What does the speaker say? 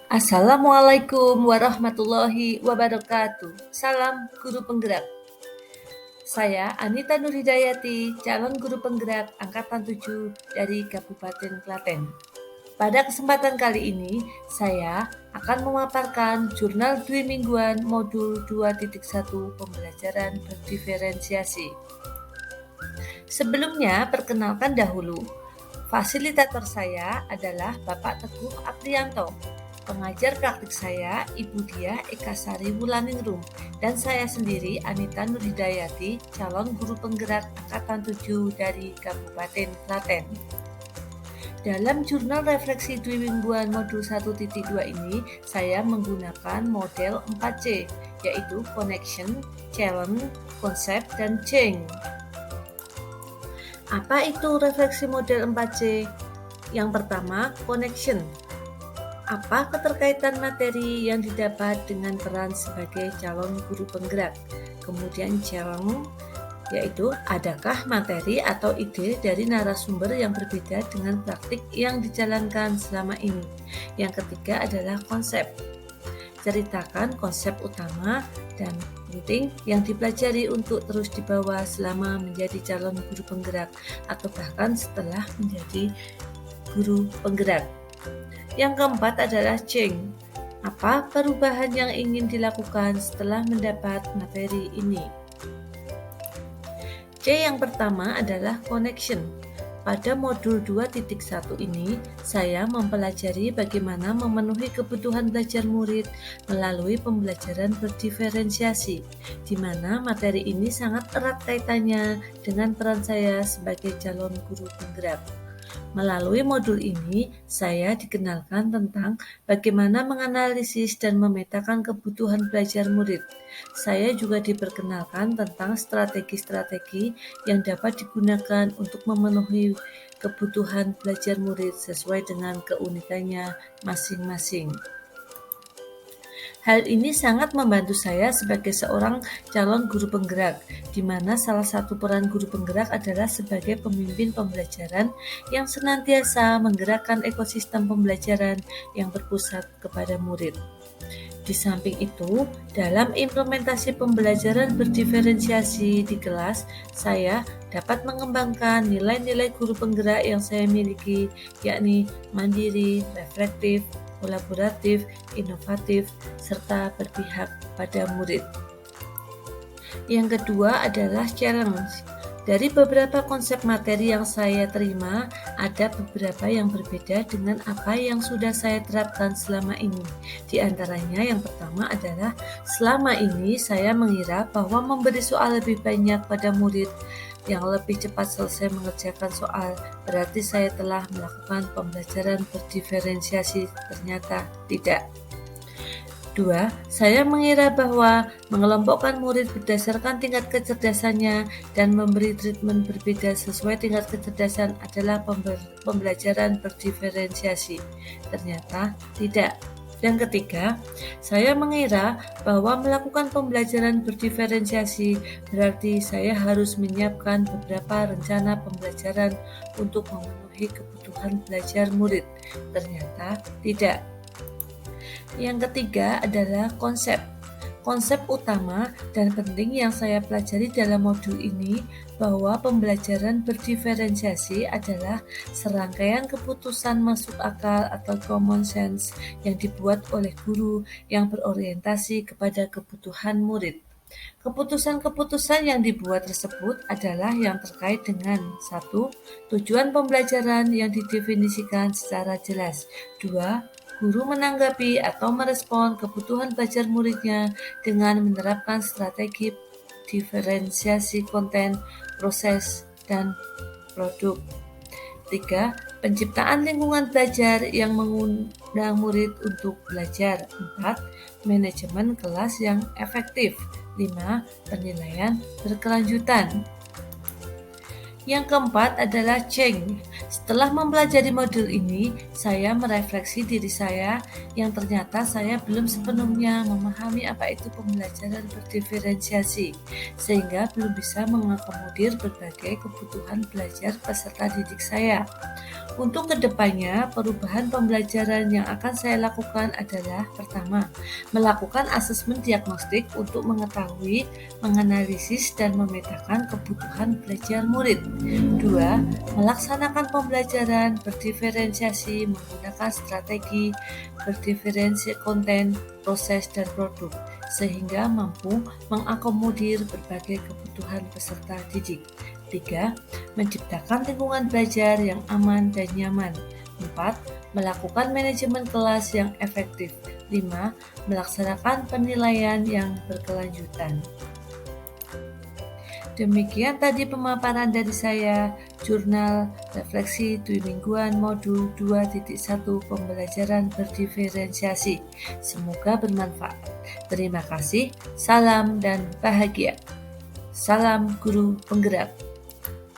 Assalamualaikum warahmatullahi wabarakatuh. Salam guru penggerak. Saya Anita Nurhidayati, calon guru penggerak angkatan 7 dari Kabupaten Klaten. Pada kesempatan kali ini, saya akan memaparkan jurnal dwi mingguan modul 2.1 pembelajaran berdiferensiasi. Sebelumnya, perkenalkan dahulu. Fasilitator saya adalah Bapak Teguh Aprianto. Pengajar praktik saya Ibu Diah Ekasari Wulaningrum, dan saya sendiri Anita Nurhidayati, calon guru penggerak angkatan 7 dari Kabupaten Klaten. Dalam jurnal refleksi dwi mingguan modul 1.2 ini, saya menggunakan model 4C, yaitu Connection, Challenge, Concept, dan Change. Apa itu refleksi model 4C? Yang pertama, connection. Apa keterkaitan materi yang didapat dengan peran sebagai calon guru penggerak? Kemudian challenge, yaitu adakah materi atau ide dari narasumber yang berbeda dengan praktik yang dijalankan selama ini? Yang ketiga adalah konsep. Ceritakan konsep utama dan penting yang dipelajari untuk terus dibawa selama menjadi calon guru penggerak atau bahkan setelah menjadi guru penggerak. Yang keempat adalah change. Apa perubahan yang ingin dilakukan setelah mendapat materi ini? C yang pertama adalah connection. Pada modul 2.1 ini, saya mempelajari bagaimana memenuhi kebutuhan belajar murid melalui pembelajaran berdiferensiasi, di mana materi ini sangat erat kaitannya dengan peran saya sebagai calon guru penggerak. Melalui modul ini, saya dikenalkan tentang bagaimana menganalisis dan memetakan kebutuhan belajar murid. Saya juga diperkenalkan tentang strategi-strategi yang dapat digunakan untuk memenuhi kebutuhan belajar murid sesuai dengan keunikannya masing-masing. Hal ini sangat membantu saya sebagai seorang calon guru penggerak, di mana salah satu peran guru penggerak adalah sebagai pemimpin pembelajaran yang senantiasa menggerakkan ekosistem pembelajaran yang berpusat kepada murid. Di samping itu, dalam implementasi pembelajaran berdiferensiasi di kelas, saya dapat mengembangkan nilai-nilai guru penggerak yang saya miliki, yakni mandiri, reflektif, kolaboratif, inovatif, serta berpihak pada murid. Yang kedua adalah challenge. Dari beberapa konsep materi yang saya terima, ada beberapa yang berbeda dengan apa yang sudah saya terapkan selama ini. Di antaranya yang pertama adalah selama ini saya mengira bahwa memberi soal lebih banyak pada murid yang lebih cepat selesai mengerjakan soal, berarti saya telah melakukan pembelajaran berdiferensiasi. Ternyata tidak. 2. Saya mengira bahwa mengelompokkan murid berdasarkan tingkat kecerdasannya dan memberi treatment berbeda sesuai tingkat kecerdasan adalah pembelajaran berdiferensiasi. Ternyata tidak. Yang ketiga, saya mengira bahwa melakukan pembelajaran berdiferensiasi berarti saya harus menyiapkan beberapa rencana pembelajaran untuk memenuhi kebutuhan belajar murid. Ternyata tidak. Yang ketiga adalah konsep. Konsep utama dan penting yang saya pelajari dalam modul ini bahwa pembelajaran berdiferensiasi adalah serangkaian keputusan masuk akal atau common sense yang dibuat oleh guru yang berorientasi kepada kebutuhan murid. Keputusan-keputusan yang dibuat tersebut adalah yang terkait dengan 1. Tujuan pembelajaran yang didefinisikan secara jelas. 2. Guru menanggapi atau merespon kebutuhan belajar muridnya dengan menerapkan strategi diferensiasi konten, proses, dan produk. 3. Penciptaan lingkungan belajar yang mengundang murid untuk belajar. 4. Manajemen kelas yang efektif. 5. Penilaian berkelanjutan. Yang keempat adalah change. Setelah mempelajari modul ini, saya merefleksi diri saya yang ternyata saya belum sepenuhnya memahami apa itu pembelajaran berdiferensiasi, sehingga belum bisa mengakomodir berbagai kebutuhan belajar peserta didik saya. Untuk kedepannya, perubahan pembelajaran yang akan saya lakukan adalah pertama, melakukan asesmen diagnostik untuk mengetahui, menganalisis, dan memetakan kebutuhan belajar murid. Dua, melaksanakan pembelajaran berdiferensiasi menggunakan strategi berdiferensiasi konten, proses, dan produk, sehingga mampu mengakomodir berbagai kebutuhan peserta didik. 3. Menciptakan lingkungan belajar yang aman dan nyaman. 4. Melakukan manajemen kelas yang efektif. 5. Melaksanakan penilaian yang berkelanjutan. Demikian tadi pemaparan dari saya, jurnal refleksi dui mingguan modul 2.1 pembelajaran berdiferensiasi. Semoga bermanfaat. Terima kasih, salam dan bahagia. Salam guru penggerak.